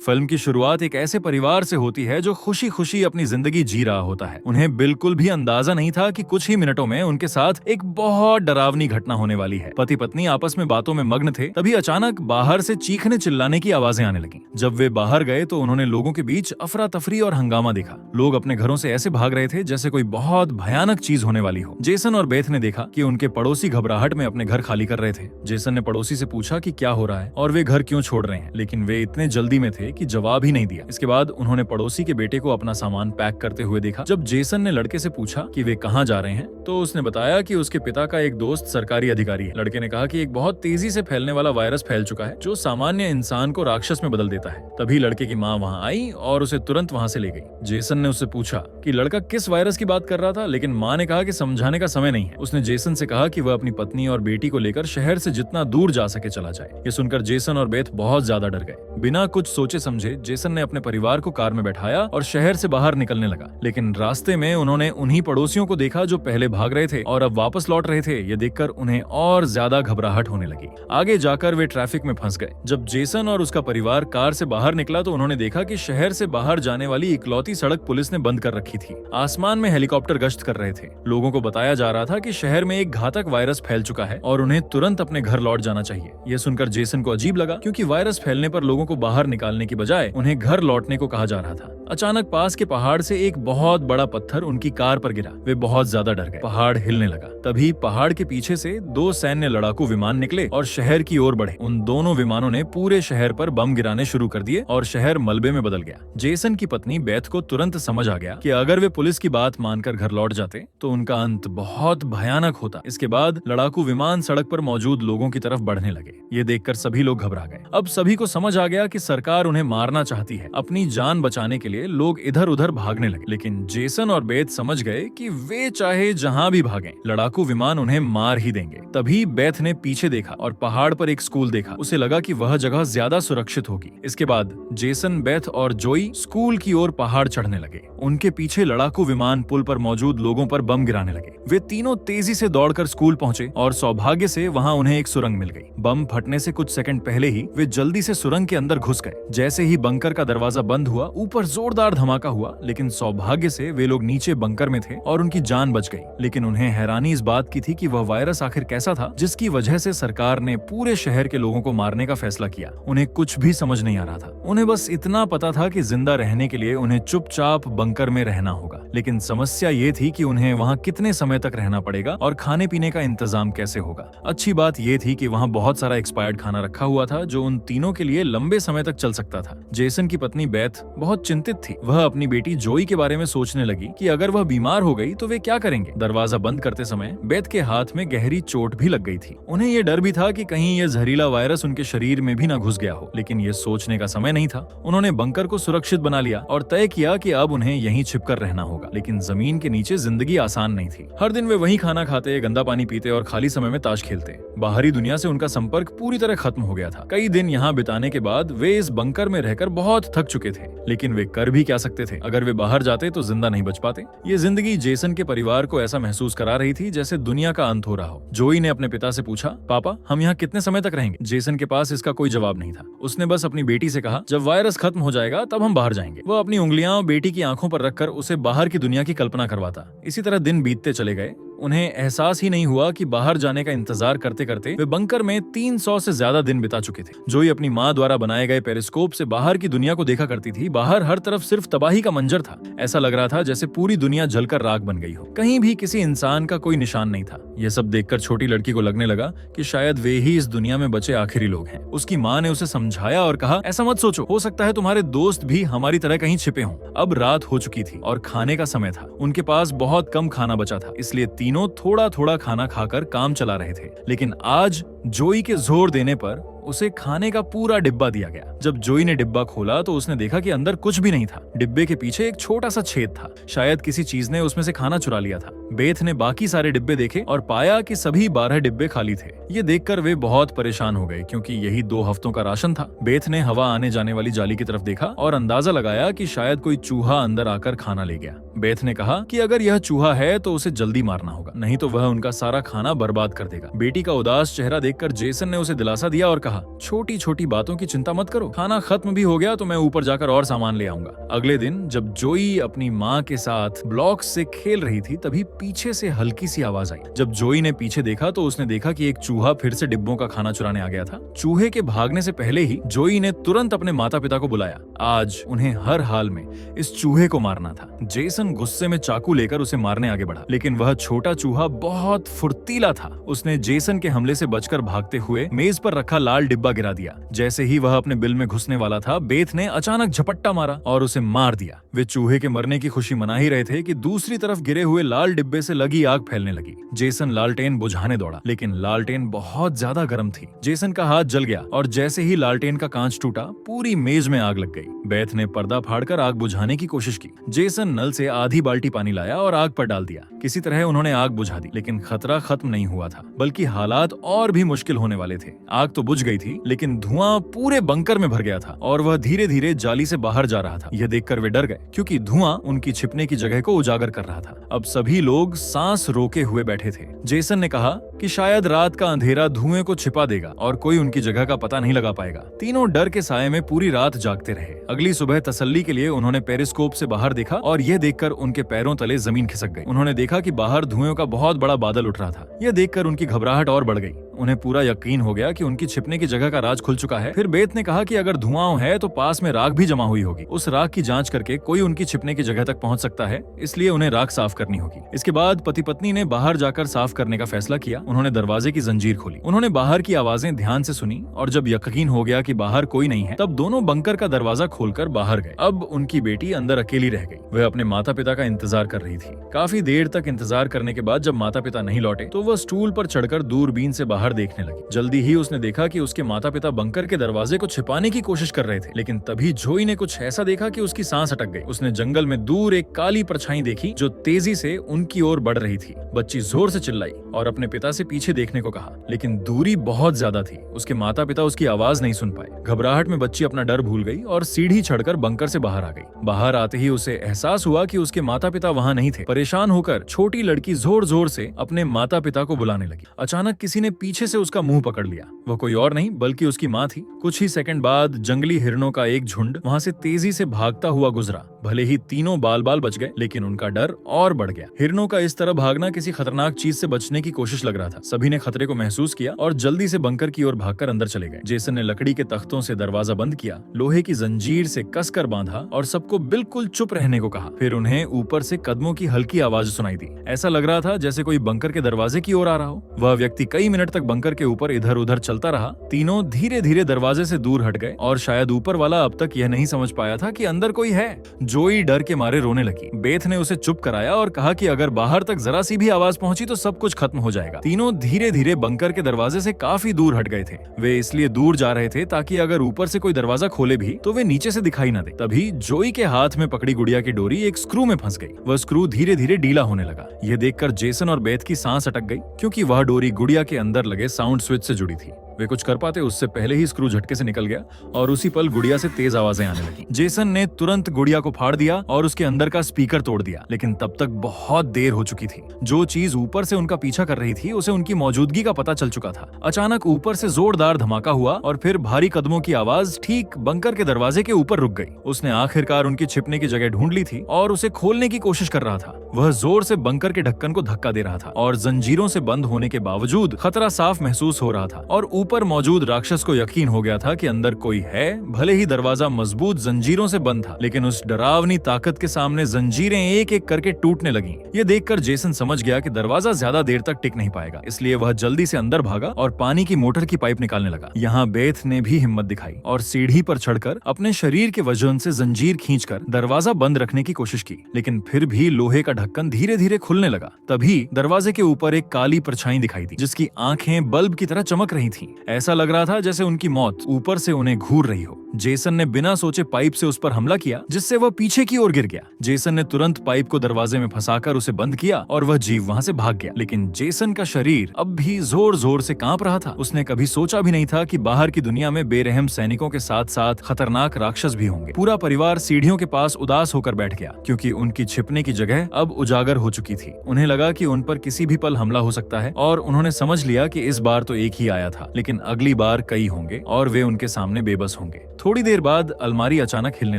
Film की शुरुआत एक ऐसे परिवार से होती है जो खुशी खुशी अपनी जिंदगी जी रहा होता है। उन्हें बिल्कुल भी अंदाजा नहीं था कि कुछ ही मिनटों में उनके साथ एक बहुत डरावनी घटना होने वाली है। पति पत्नी आपस में बातों में मग्न थे, तभी अचानक बाहर से चीखने चिल्लाने की आवाजें आने लगी। जब वे बाहर गए तो उन्होंने लोगों के बीच अफरा तफरी और हंगामा देखा। लोग अपने घरों से ऐसे भाग रहे थे जैसे कोई बहुत भयानक चीज होने वाली हो। जेसन और बेथ ने देखा कि उनके पड़ोसी घबराहट में अपने घर खाली कर रहे थे। जेसन ने पड़ोसी से पूछा कि क्या हो रहा है और वे घर क्यों छोड़ रहे हैं, लेकिन वे इतने जल्दी में थे कि जवाब ही नहीं दिया। इसके बाद उन्होंने पड़ोसी के बेटे को अपना सामान पैक करते हुए देखा। जब जेसन ने लड़के से पूछा कि वे कहाँ जा रहे हैं तो उसने बताया कि उसके पिता का एक दोस्त सरकारी अधिकारी है। लड़के ने कहा कि एक बहुत तेजी से फैलने वाला वायरस फैल चुका है जो सामान्य इंसान को राक्षस में बदल देता है। तभी लड़के की माँ वहाँ आई और उसे तुरंत वहाँ से ले गई। जेसन ने उससे पूछा कि लड़का किस वायरस की बात कर रहा था, लेकिन माँ ने कहा कि समझाने का समय नहीं है। उसने जेसन से कहा कि वह अपनी पत्नी और बेटी को लेकर शहर से जितना दूर जा सके चला जाए। ये सुनकर जेसन और बेथ बहुत ज्यादा डर गए। बिना कुछ सोचे समझे जेसन ने अपने परिवार को कार में बैठाया और शहर से बाहर निकलने लगा। लेकिन रास्ते में उन्होंने उन्हीं पड़ोसियों को देखा जो पहले भाग रहे थे और अब वापस लौट रहे थे। ये देखकर उन्हें और ज्यादा घबराहट होने लगी। आगे जाकर वे ट्रैफिक में फंस गए। जब जेसन और उसका परिवार कार से बाहर निकला तो उन्होंने देखा कि शहर से बाहर जाने वाली इकलौती सड़क पुलिस ने बंद कर रखी थी। आसमान में हेलीकॉप्टर गश्त कर रहे थे। लोगों को बताया जा रहा था कि शहर में एक घातक वायरस फैल चुका है और उन्हें तुरंत अपने घर लौट जाना चाहिए। यह सुनकर जेसन को अजीब लगा, क्योंकि वायरस फैलने पर लोगों को बाहर निकालने की बजाय उन्हें घर लौटने को कहा जा रहा था। अचानक पास के पहाड़ से एक बहुत बड़ा पत्थर उनकी कार पर गिरा। वे बहुत ज्यादा डर गए। पहाड़ हिलने लगा। तभी पहाड़ के पीछे से दो सैन्य लड़ाकू विमान निकले और शहर की ओर बढ़े। उन दोनों विमानों ने पूरे शहर पर बम गिराने शुरू कर दिए और शहर मलबे में बदल गया। जेसन की पत्नी बेथ को तुरंत समझ आ गया कि अगर वे पुलिस की बात मानकर घर लौट जाते तो उनका अंत बहुत भयानक होता। इसके बाद लड़ाकू विमान सड़क पर मौजूद लोगों की तरफ बढ़ने लगे। ये देखकर सभी लोग घबरा गए। अब सभी को समझ आ गया कि सरकार उन्हें मारना चाहती है। अपनी जान बचाने के लिए लोग इधर उधर भागने लगे। लेकिन जेसन और बेथ समझ गए कि वे चाहे जहां भी भागें, लड़ाकू विमान उन्हें मार ही देंगे। तभी बेथ ने पीछे देखा और पहाड़ पर एक स्कूल देखा। उसे लगा कि वह जगह ज्यादा सुरक्षित होगी। इसके बाद जेसन, बेथ और जोई स्कूल की ओर पहाड़ चढ़ने लगे। उनके पीछे लड़ाकू विमान पुल पर मौजूद लोगों पर बम गिराने लगे। वे तीनों तेजी से दौड़कर स्कूल पहुंचे और सौभाग्य से वहां उन्हें एक सुरंग मिल गई। बम फटने से कुछ सेकंड पहले ही वे जल्दी से सुरंग के अंदर घुस गए। जैसे ही बंकर का दरवाजा बंद हुआ, ऊपर जोरदार धमाका हुआ, लेकिन सौभाग्य से वे लोग नीचे बंकर में थे और उनकी जान बच गई। लेकिन उन्हें हैरानी इस बात की थी कि वह वायरस आखिर कैसा था जिसकी वजह से सरकार ने पूरे शहर के लोगों को मारने का फैसला किया। उन्हें कुछ भी समझ नहीं आ रहा था। उन्हें बस इतना पता था कि जिंदा रहने के लिए उन्हें चुपचाप बंकर में रहना होगा। लेकिन समस्या ये थी कि उन्हें वहाँ कितने समय तक रहना पड़ेगा और खाने पीने का इंतजाम कैसे होगा। अच्छी बात ये थी कि वहाँ बहुत सारा एक्सपायर्ड खाना रखा हुआ था जो उन तीनों के लिए लंबे समय तक चल सकता था। जेसन की पत्नी बेथ बहुत चिंतित थी। वह अपनी बेटी जोई के बारे में सोचने लगी कि अगर वह बीमार हो गई तो वे क्या करेंगे। दरवाजा बंद करते समय बेथ के हाथ में गहरी चोट भी लग गई थी। उन्हें यह डर भी था कि कहीं यह जहरीला वायरस उनके शरीर में भी न घुस गया हो। लेकिन ये सोचने का समय नहीं था। उन्होंने बंकर को सुरक्षित बना लिया और तय किया कि अब उन्हें यहीं छिपकर रहना होगा। लेकिन जमीन के नीचे जिंदगी आसान नहीं थी। हर दिन वे वहीं खाना खाते, गंदा पानी पीते और खाली समय में ताश खेलते। बाहरी दुनिया से उनका संपर्क पूरी तरह खत्म हो गया था। कई दिन यहाँ बिताने के बाद वे इस बंकर में रहकर बहुत थक चुके थे। लेकिन वे कर भी क्या सकते थे। अगर वे बाहर जाते तो जिंदा नहीं बच पाते। ये जिंदगी जेसन के परिवार को ऐसा महसूस करा रही थी जैसे दुनिया का अंत हो रहा हो। जोई ने अपने पिता से पूछा, पापा हम यहाँ कितने समय तक रहेंगे? जेसन के पास इसका कोई जवाब नहीं था। उसने बस अपनी बेटी से कहा, जब वायरस खत्म हो जाएगा तब हम बाहर जाएंगे। वह अपनी उंगलियां बेटी की आंखों पर रखकर उसे बाहर की दुनिया की कल्पना करवाता। इसी तरह दिन बीतते चले गए। उन्हें एहसास ही नहीं हुआ कि बाहर जाने का इंतजार करते करते वे बंकर में 300 से ज्यादा दिन बिता चुके थे। जोई अपनी माँ द्वारा बनाए गए पेरिस्कोप से बाहर की दुनिया को देखा करती थी। बाहर हर तरफ सिर्फ तबाही का मंजर था। ऐसा लग रहा था जैसे पूरी दुनिया जलकर राख बन गई हो। कहीं भी किसी इंसान का कोई निशान नहीं था। यह सब देखकर छोटी लड़की को लगने लगा कि शायद वे ही इस दुनिया में बचे आखिरी लोग हैं। उसकी माँ ने उसे समझाया और कहा, ऐसा मत सोचो, हो सकता है तुम्हारे दोस्त भी हमारी तरह कहीं छिपे हों। अब रात हो चुकी थी और खाने का समय था। उनके पास बहुत कम खाना बचा था, इसलिए तीनों थोड़ा थोड़ा खाना खाकर काम चला रहे थे। लेकिन आज जोई के जोर देने पर उसे खाने का पूरा डिब्बा दिया गया। जब जोई ने डिब्बा खोला तो उसने देखा कि अंदर कुछ भी नहीं था। डिब्बे के पीछे एक छोटा सा छेद था। शायद किसी चीज ने उसमें से खाना चुरा लिया था। बेथ ने बाकी सारे डिब्बे देखे और पाया कि सभी 12 डिब्बे खाली थे। ये देखकर वे बहुत परेशान हो गए क्योंकि यही 2 हफ्तों का राशन था। बेथ ने हवा आने जाने वाली जाली की तरफ देखा और अंदाजा लगाया कि शायद कोई चूहा अंदर आकर खाना ले गया। बेथ ने कहा कि अगर यह चूहा है तो उसे जल्दी मारना होगा, नहीं तो वह उनका सारा खाना बर्बाद कर देगा। बेटी का उदास चेहरा देखकर जेसन ने उसे दिलासा दिया और कहा, कहा, छोटी छोटी बातों की चिंता मत करो, खाना खत्म भी हो गया तो मैं ऊपर जाकर और सामान ले आऊंगा। अगले दिन जब जोई अपनी माँ के साथ ब्लॉक्स से खेल रही थी तभी पीछे से हल्की सी आवाज आई। जब जोई ने पीछे देखा तो उसने देखा कि एक चूहा फिर से डिब्बों का खाना चुराने आ गया था। चूहे के भागने से पहले ही जोई ने तुरंत अपने माता पिता को बुलाया। आज उन्हें हर हाल में इस चूहे को मारना था। जेसन गुस्से में चाकू लेकर उसे मारने आगे बढ़ा, लेकिन वह छोटा चूहा बहुत फुर्तीला था। उसने जेसन के हमले से बचकर भागते हुए मेज पर रखा लाल डिब्बा गिरा दिया। जैसे ही वह अपने बिल में घुसने वाला था, बेथ ने अचानक झपट्टा मारा और उसे मार दिया। वे चूहे के मरने की खुशी मना ही रहे थे कि दूसरी तरफ गिरे हुए लाल डिब्बे से लगी आग फैलने लगी। जेसन लालटेन बुझाने दौड़ा, लेकिन लालटेन बहुत ज्यादा गर्म थी। जेसन का हाथ जल गया और जैसे ही लालटेन का कांच टूटा, पूरी मेज में आग लग गई। बेथ ने पर्दा फाड़कर आग बुझाने की कोशिश की। जेसन नल से आधी बाल्टी पानी लाया और आग पर डाल दिया। किसी तरह उन्होंने आग बुझा दी, लेकिन खतरा खत्म नहीं हुआ था, बल्कि हालात और भी मुश्किल होने वाले थे। आग तो बुझ गई थी, लेकिन धुआं पूरे बंकर में भर गया था और वह धीरे धीरे जाली से बाहर जा रहा था। यह देखकर वे डर गए, क्योंकि धुआं उनकी छिपने की जगह को उजागर कर रहा था। अब सभी लोग सांस रोके हुए बैठे थे। जेसन ने कहा कि शायद रात का अंधेरा धुएं को छिपा देगा और कोई उनकी जगह का पता नहीं लगा पाएगा। तीनों डर के साये में पूरी रात जागते रहे। अगली सुबह तसल्ली के लिए उन्होंने पेरिस्कोप से बाहर देखा और यह देखकर उनके पैरों तले जमीन खिसक गई। उन्होंने देखा कि बाहर धुएं का बहुत बड़ा बादल उठ रहा था। यह देखकर उनकी घबराहट और बढ़ गई। उन्हें पूरा यकीन हो गया कि उनकी छिपने की जगह का राज खुल चुका है। फिर बेथ ने कहा कि अगर धुआं है तो पास में राख भी जमा हुई होगी। उस राख की जांच करके कोई उनकी छिपने की जगह तक पहुंच सकता है, इसलिए उन्हें राख साफ करनी होगी। इसके बाद पति पत्नी ने बाहर जाकर साफ करने का फैसला किया। उन्होंने दरवाजे की जंजीर खोली। उन्होंने बाहर की आवाजें ध्यान से सुनी और जब यकीन हो गया कि बाहर कोई नहीं है, तब दोनों बंकर का दरवाजा खोलकर बाहर गए। अब उनकी बेटी अंदर अकेली रह गई। वह अपने माता पिता का इंतजार कर रही थी। काफी देर तक इंतजार करने के बाद जब माता पिता नहीं लौटे तो वह स्टूल पर चढ़कर दूरबीन से बाहर देखने लगी। जल्दी ही उसने देखा कि उसके माता पिता बंकर के दरवाजे को छिपाने की कोशिश कर रहे थे, लेकिन तभी जोई ने कुछ ऐसा देखा कि उसकी सांस अटक गई। उसने जंगल में दूर एक काली परछाई देखी जो तेजी से उनकी ओर बढ़ रही थी। बच्ची जोर से चिल्लाई और अपने पिता से पीछे देखने को कहा, लेकिन दूरी बहुत ज्यादा थी। उसके माता पिता उसकी आवाज नहीं सुन पाए। घबराहट में बच्ची अपना डर भूल गई और सीढ़ी चढ़कर बंकर से बाहर आ गई। बाहर आते ही उसे एहसास हुआ कि उसके माता पिता वहां नहीं थे। परेशान होकर छोटी लड़की जोर जोर से अपने माता पिता को बुलाने लगी। अचानक किसी ने पीछे से उसका मुंह पकड़ लिया। वह कोई और नहीं बल्कि उसकी माँ थी। कुछ ही सेकंड बाद जंगली हिरणों का एक झुंड वहां से तेजी से भागता हुआ गुजरा। भले ही तीनों बाल बाल बच गए, लेकिन उनका डर और बढ़ गया। हिरणों का इस तरह भागना किसी खतरनाक चीज से बचने की कोशिश लग रहा था। सभी ने खतरे को महसूस किया और जल्दी से बंकर की ओर भागकर अंदर चले गए। जेसन ने लकड़ी के तख्तों से दरवाजा बंद किया, लोहे की जंजीर से कसकर बांधा और सबको बिल्कुल चुप रहने को कहा। फिर उन्हें ऊपर से कदमों की हल्की आवाज सुनाई दी। ऐसा लग रहा था जैसे कोई बंकर के दरवाजे की ओर आ रहा हो। वह व्यक्ति कई मिनट तक बंकर के ऊपर इधर उधर चलता रहा। तीनों धीरे धीरे दरवाजे से दूर हट गए और शायद ऊपर वाला अब तक यह नहीं समझ पाया था कि अंदर कोई है। जोई डर के मारे रोने लगी। बेथ ने उसे चुप कराया और कहा कि अगर बाहर तक जरा सी भी आवाज पहुंची तो सब कुछ खत्म हो जाएगा। तीनों धीरे धीरे बंकर के दरवाजे से काफी दूर हट गए थे। वे इसलिए दूर जा रहे थे ताकि अगर ऊपर से कोई दरवाजा खोले भी तो वे नीचे से दिखाई न दे। तभी जोई के हाथ में पकड़ी गुड़िया की डोरी एक स्क्रू में फंस गई। वह स्क्रू धीरे धीरे ढीला होने लगा। यह देखकर जेसन और बेथ की सांस अटक गई, क्योंकि वह डोरी गुड़िया के अंदर लगे साउंड स्विच से जुड़ी थी। वे कुछ कर पाते उससे पहले ही स्क्रू झटके से निकल गया और उसी पल गुड़िया से तेज आवाजें आने लगी। जेसन ने तुरंत गुड़िया को फाड़ दिया और उसके अंदर का स्पीकर तोड़ दिया, लेकिन तब तक बहुत देर हो चुकी थी। जो चीज ऊपर से उनका पीछा कर रही थी उसे उनकी मौजूदगी का पता चल चुका था। अचानक ऊपर से जोरदार धमाका हुआ और फिर भारी कदमों की आवाज ठीक बंकर के दरवाजे के ऊपर रुक गई। उसने आखिरकार उनकी छिपने की जगह ढूंढ ली थी और उसे खोलने की कोशिश कर रहा था। वह जोर से बंकर के ढक्कन को धक्का दे रहा था और जंजीरों से बंद होने के बावजूद खतरा साफ महसूस हो रहा था और ऊपर मौजूद राक्षस को यकीन हो गया था कि अंदर कोई है। भले ही दरवाजा मजबूत जंजीरों से बंद था, लेकिन उस डरावनी ताकत के सामने जंजीरें एक एक करके टूटने लगीं। यह देखकर जेसन समझ गया कि दरवाजा ज्यादा देर तक टिक नहीं पाएगा, इसलिए वह जल्दी से अंदर भागा और पानी की मोटर की पाइप निकालने लगा। यहाँ बेथ ने भी हिम्मत दिखाई और सीढ़ी पर चढ़कर अपने शरीर के वजन से जंजीर खींचकर दरवाजा बंद रखने की कोशिश की, लेकिन फिर भी लोहे का ढक्कन धीरे धीरे खुलने लगा। तभी दरवाजे के ऊपर एक काली परछाई दिखाई दी, जिसकी आंखें बल्ब की तरह चमक रही थीं। ऐसा लग रहा था जैसे उनकी मौत ऊपर से उन्हें घूर रही हो। जेसन ने बिना सोचे पाइप से उस पर हमला किया, जिससे वह पीछे की ओर गिर गया। जेसन ने तुरंत पाइप को दरवाजे में फंसाकर उसे बंद किया और वह जीव वहां से भाग गया। लेकिन जेसन का शरीर अब भी जोर जोर से कांप रहा था। उसने कभी सोचा भी नहीं था कि बाहर की दुनिया में बेरहम सैनिकों के साथ साथ खतरनाक राक्षस भी होंगे। पूरा परिवार सीढ़ियों के पास उदास होकर बैठ गया, क्योंकि उनकी छिपने की जगह अब उजागर हो चुकी थी। उन्हें लगा कि उन पर किसी भी पल हमला हो सकता है और उन्होंने समझ लिया कि इस बार तो एक ही आया था, लेकिन लेकिन अगली बार कई होंगे और वे उनके सामने बेबस होंगे। थोड़ी देर बाद अलमारी अचानक हिलने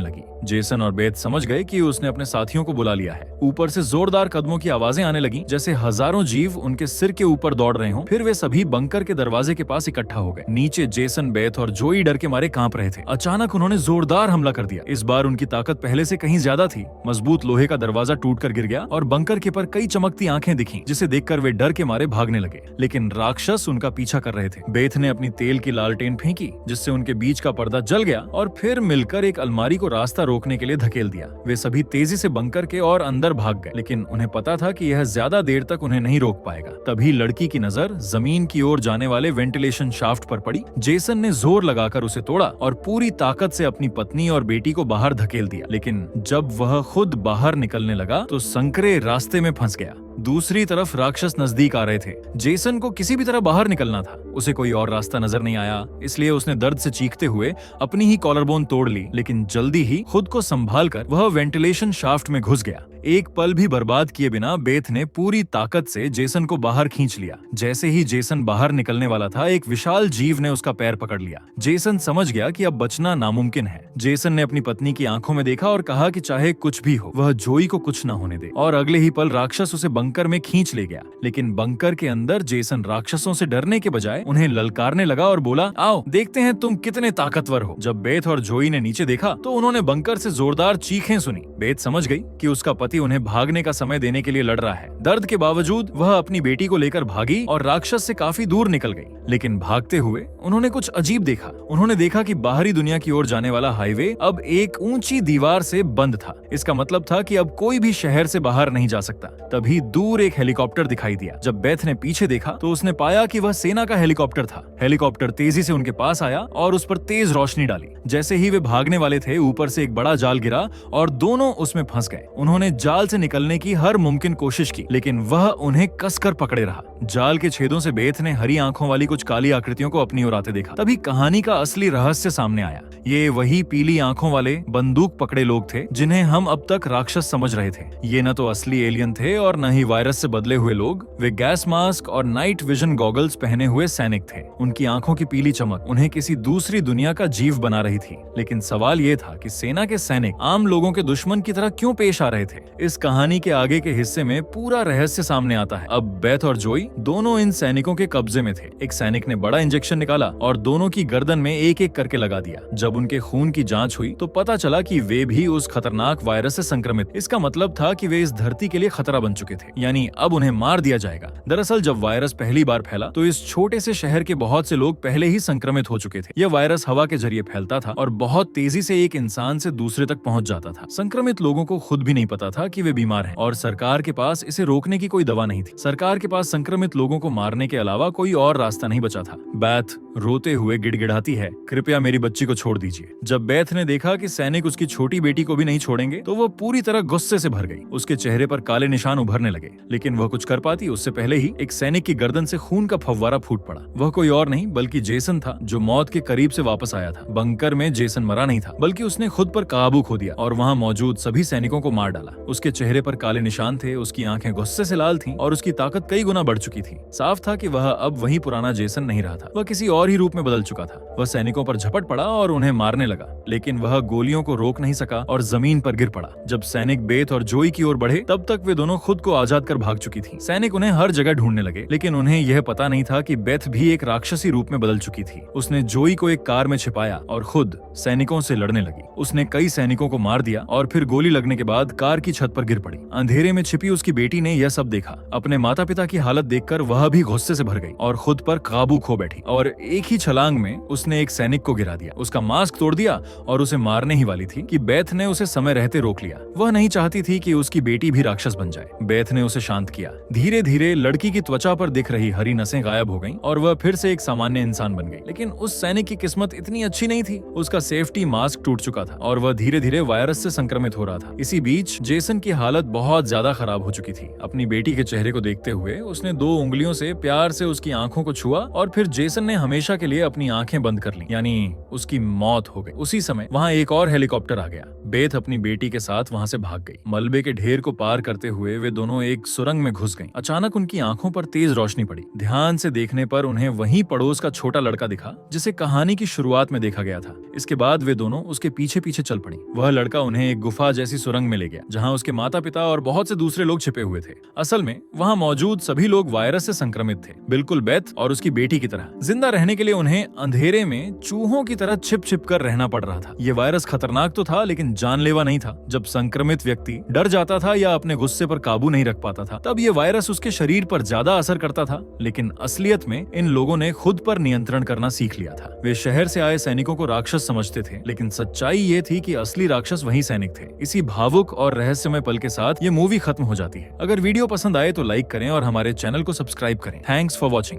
लगी। जेसन और बेथ समझ गए कि उसने अपने साथियों को बुला लिया है। ऊपर से जोरदार कदमों की आवाजें आने लगी, जैसे हजारों जीव उनके सिर के ऊपर दौड़ रहे हों। फिर वे सभी बंकर के दरवाजे के पास इकट्ठा हो गए। नीचे जेसन, बेथ और जोई डर के मारे कांप रहे थे। अचानक उन्होंने जोरदार हमला कर दिया। इस बार उनकी ताकत पहले से कहीं ज्यादा थी। मजबूत लोहे का दरवाजा टूटकर गिर गया और बंकर के पर कई चमकती आंखें दिखीं, जिसे देखकर वे डर के मारे भागने लगे। लेकिन राक्षस उनका पीछा कर रहे थे। बेथ ने अपनी तेल की लालटेन फेंकी, जिससे उनके बीच का पर्दा जल गया और फिर मिलकर एक अलमारी को रास्ता रोकने के लिए धकेल दिया। वे सभी तेजी से बंकर के और अंदर भाग गए, लेकिन उन्हें पता था कि यह ज्यादा देर तक उन्हें नहीं रोक पाएगा। तभी लड़की की नजर जमीन की ओर जाने वाले वेंटिलेशन शाफ्ट पर पड़ी। जेसन ने जोर लगाकर उसे तोड़ा और पूरी ताकत से अपनी पत्नी और बेटी को बाहर धकेल दिया। लेकिन जब वह खुद बाहर निकलने लगा तो संकरे रास्ते में फंस गया। दूसरी तरफ राक्षस नजदीक आ रहे थे। जेसन को किसी भी तरह बाहर निकलना था। उसे कोई और रास्ता नजर नहीं आया, इसलिए उसने दर्द से चीखते हुए अपनी ही कॉलरबोन तोड़ ली। लेकिन जल्दी ही खुद को संभालकर वह वेंटिलेशन शाफ्ट में घुस गया। एक पल भी बर्बाद किए बिना बेथ ने पूरी ताकत से जेसन को बाहर खींच लिया। जैसे ही जेसन बाहर निकलने वाला था, एक विशाल जीव ने उसका पैर पकड़ लिया। जेसन समझ गया कि अब बचना नामुमकिन है। जेसन ने अपनी पत्नी की आंखों में देखा और कहा कि चाहे कुछ भी हो, वह जोई को कुछ न होने दे। और अगले ही पल राक्षस उसे बंकर में खींच ले गया। लेकिन बंकर के अंदर जेसन राक्षसों से डरने के बजाय उन्हें ललकारने लगा और बोला, आओ देखते हैं तुम कितने ताकतवर हो। जब बेथ और जोई ने नीचे देखा तो उन्होंने बंकर से जोरदार चीखें सुनी। बेथ समझ गई कि उसका पति उन्हें भागने का समय देने के लिए लड़ रहा है। दर्द के बावजूद वह अपनी बेटी को लेकर भागी और राक्षस से काफी दूर निकल गई। लेकिन भागते हुए उन्होंने कुछ अजीब देखा। उन्होंने देखा कि बाहरी दुनिया की ओर जाने वाला हाईवे अब एक ऊंची दीवार से बंद था। इसका मतलब था कि अब कोई भी शहर से बाहर नहीं जा सकता। तभी दूर एक हेलीकॉप्टर दिखाई दिया। जब बेथ ने पीछे देखा तो उसने पाया कि वह सेना का हेलीकॉप्टर था। हेलीकॉप्टर तेजी से उनके पास आया और उस पर तेज रोशनी डाली। जैसे ही वे भागने वाले थे, ऊपर से एक बड़ा जाल गिरा और दोनों उसमें फंस गए। उन्होंने जाल से निकलने की हर मुमकिन कोशिश की, लेकिन वह उन्हें कसकर पकड़े रहा। जाल के छेदों से बेथ ने हरी आंखों वाली कुछ काली आकृतियों को अपनी ओर आते देखा। तभी कहानी का असली रहस्य सामने आया। ये वही पीली आंखों वाले बंदूक पकड़े लोग थे जिन्हें हम अब तक राक्षस समझ रहे थे। ये न तो असली एलियन थे और न ही वायरस से बदले हुए लोग। वे गैस मास्क और नाइट विजन गॉगल्स पहने हुए सैनिक थे। उनकी आंखों की पीली चमक उन्हें किसी दूसरी दुनिया का जीव बना रही थी। लेकिन सवाल ये था कि सेना के सैनिक आम लोगों के दुश्मन की तरह क्यों पेश आ रहे थे। इस कहानी के आगे के हिस्से में पूरा रहस्य सामने आता है। अब बेथ और जोई दोनों इन सैनिकों के कब्जे में थे। एक सैनिक ने बड़ा इंजेक्शन निकाला और दोनों की गर्दन में एक एक करके लगा दिया। जब उनके खून की जांच हुई तो पता चला कि वे भी उस खतरनाक वायरस से संक्रमित। इसका मतलब था कि वे इस धरती के लिए खतरा बन चुके थे, यानी अब उन्हें मार दिया जाएगा। दरअसल जब वायरस पहली बार फैला तो इस छोटे से शहर के बहुत से लोग पहले ही संक्रमित हो चुके थे। यह वायरस हवा के जरिए फैलता था और बहुत तेजी से एक इंसान से दूसरे तक पहुंच जाता था। संक्रमित लोगों को खुद भी नहीं पता था कि वे बीमार हैं और सरकार के पास इसे रोकने की कोई दवा नहीं थी। सरकार के पास संक्रमित लोगों को मारने के अलावा कोई और रास्ता नहीं बचा था। बेथ रोते हुए गिड़गिड़ाती है, कृपया मेरी बच्ची को छोड़ दीजिए। जब बेथ ने देखा कि सैनिक उसकी छोटी बेटी को भी नहीं छोड़ेंगे तो वह पूरी तरह गुस्से से भर गई। उसके चेहरे पर काले निशान उभरने लगे, लेकिन वह कुछ कर पाती उससे पहले ही एक सैनिक की गर्दन से खून का फव्वारा फूट पड़ा। वह कोई और नहीं बल्कि जेसन था, जो मौत के करीब से वापस आया था। बंकर में जेसन मरा नहीं था, बल्कि उसने खुद पर काबू खो दिया और वहां मौजूद सभी सैनिकों को मार डाला। उसके चेहरे पर काले निशान थे, उसकी आंखें गुस्से से लाल थीं और उसकी ताकत कई गुना बढ़ चुकी थी। साफ था कि वह अब वही पुराना जेसन नहीं रहा था, वह किसी और ही रूप में बदल चुका था। वह सैनिकों पर झपट पड़ा और उन्हें मारने लगा, लेकिन वह गोलियों को रोक नहीं सका और जमीन पर गिर पड़ा। जब सैनिक बेथ और जोई की ओर बढ़े तब तक वे दोनों खुद को आजाद कर भाग चुकी थी। सैनिक उन्हें हर जगह ढूंढने लगे, लेकिन उन्हें यह पता नहीं था कि बेथ भी एक राक्षसी रूप में बदल चुकी थी। उसने जोई को एक कार में छिपाया और खुद सैनिकों से लड़ने लगी। उसने कई सैनिकों को मार दिया और फिर गोली लगने के बाद कार की छत पर गिर पड़ी। अंधेरे में छिपी उसकी बेटी ने यह सब देखा। अपने माता पिता की हालत देखकर वह भी गुस्से से भर गई और खुद पर काबू खो बैठी और एक ही छलांग में उसने एक सैनिक को गिरा दिया। उसका मास्क तोड़ दिया और उसे मारने ही वाली थी कि बेथ ने उसे समय रहते रोक लिया। वह नहीं चाहती थी कि उसकी बेटी भी राक्षस बन जाए। बेथ ने उसे शांत किया। धीरे धीरे लड़की की त्वचा पर दिख रही हरी नसें गायब हो गईं और वह फिर से एक सामान्य इंसान बन गई। लेकिन उस सैनिक की किस्मत इतनी अच्छी नहीं थी। उसका सेफ्टी मास्क टूट चुका था और वह धीरे धीरे वायरस से संक्रमित हो रहा था। इसी बीच जेसन जेसन की हालत बहुत ज्यादा खराब हो चुकी थी। अपनी बेटी के चेहरे को देखते हुए उसने 2 उंगलियों से प्यार से उसकी आंखों को छुआ और फिर जेसन ने हमेशा के लिए अपनी आंखें बंद कर ली, यानी उसकी मौत हो गई। उसी समय वहाँ एक और हेलीकॉप्टर आ गया। बेथ अपनी बेटी के साथ वहाँ से भाग गई। मलबे के ढेर को पार करते हुए वे दोनों एक सुरंग में घुस गईं। अचानक उनकी आंखों पर तेज रोशनी पड़ी। ध्यान से देखने पर उन्हें वहीं पड़ोस का छोटा लड़का दिखा जिसे कहानी की शुरुआत में देखा गया था। इसके बाद वे दोनों उसके पीछे पीछे चल पड़ी। वह लड़का उन्हें एक गुफा जैसी सुरंग में ले गया जहाँ उसके माता पिता और बहुत से दूसरे लोग छिपे हुए थे। असल में वहाँ मौजूद सभी लोग वायरस से संक्रमित थे, बिल्कुल बेथ और उसकी बेटी की तरह। जिंदा रहने के लिए उन्हें अंधेरे में चूहों की तरह छिप छिप कर रहना पड़ रहा था। ये वायरस खतरनाक तो था लेकिन जानलेवा नहीं था। जब संक्रमित व्यक्ति डर जाता था या अपने गुस्से पर काबू नहीं रख पाता था तब ये वायरस उसके शरीर पर ज्यादा असर करता था। लेकिन असलियत में इन लोगों ने खुद पर नियंत्रण करना सीख लिया था। वे शहर से आए सैनिकों को राक्षस समझते थे, लेकिन सच्चाई ये थी कि असली राक्षस वही सैनिक थे। इसी भावुक और रहस्यमय पल के साथ ये मूवी खत्म हो जाती है। अगर वीडियो पसंद आए तो लाइक करें और हमारे चैनल को सब्सक्राइब करें। Thanks for watching.